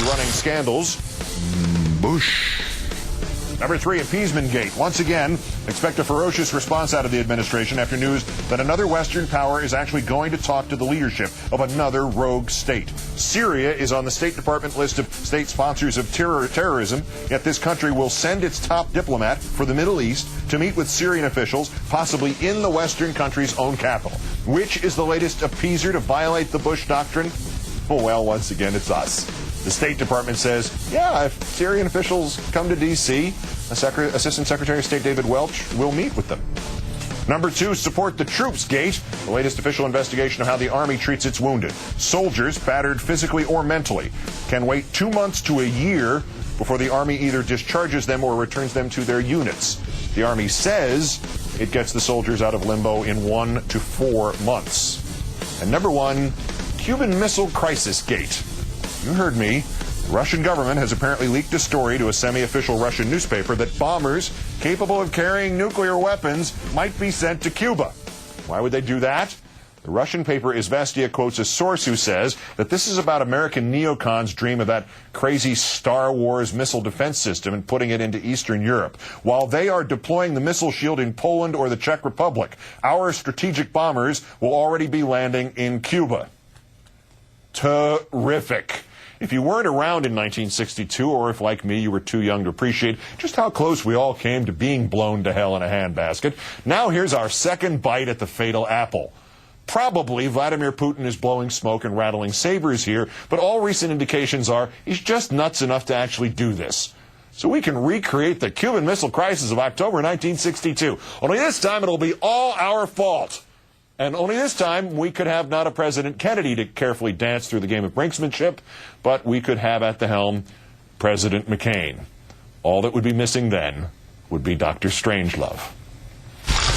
running scandals. Bush. Number 3, Appeasement-Gate. Once again, expect a ferocious response out of the administration after news that another Western power is actually going to talk to the leadership of another rogue state. Syria is on the State Department list of state sponsors of terrorism, yet this country will send its top diplomat for the Middle East to meet with Syrian officials, possibly in the Western country's own capital. Which is the latest appeaser to violate the Bush doctrine? Well, once again, it's us. The State Department says, yeah, if Syrian officials come to D.C., Assistant Secretary of State David Welch will meet with them. Number 2, support the troops gate, the latest official investigation of how the Army treats its wounded. Soldiers, battered physically or mentally, can wait 2 months to a year before the Army either discharges them or returns them to their units. The Army says it gets the soldiers out of limbo in 1 to 4 months. And number 1, Cuban Missile Crisis Gate. You heard me. The Russian government has apparently leaked a story to a semi-official Russian newspaper that bombers capable of carrying nuclear weapons might be sent to Cuba. Why would they do that? The Russian paper Izvestia quotes a source who says that this is about American neocons' dream of that crazy Star Wars missile defense system and putting it into Eastern Europe. While they are deploying the missile shield in Poland or the Czech Republic, our strategic bombers will already be landing in Cuba. Terrific. If you weren't around in 1962, or if, like me, you were too young to appreciate just how close we all came to being blown to hell in a handbasket, now here's our second bite at the fatal apple. Probably Vladimir Putin is blowing smoke and rattling sabers here, but all recent indications are he's just nuts enough to actually do this. So we can recreate the Cuban Missile Crisis of October 1962. Only this time it'll be all our fault. And only this time, we could have not a President Kennedy to carefully dance through the game of brinksmanship, but we could have at the helm President McCain. All that would be missing then would be Dr. Strangelove.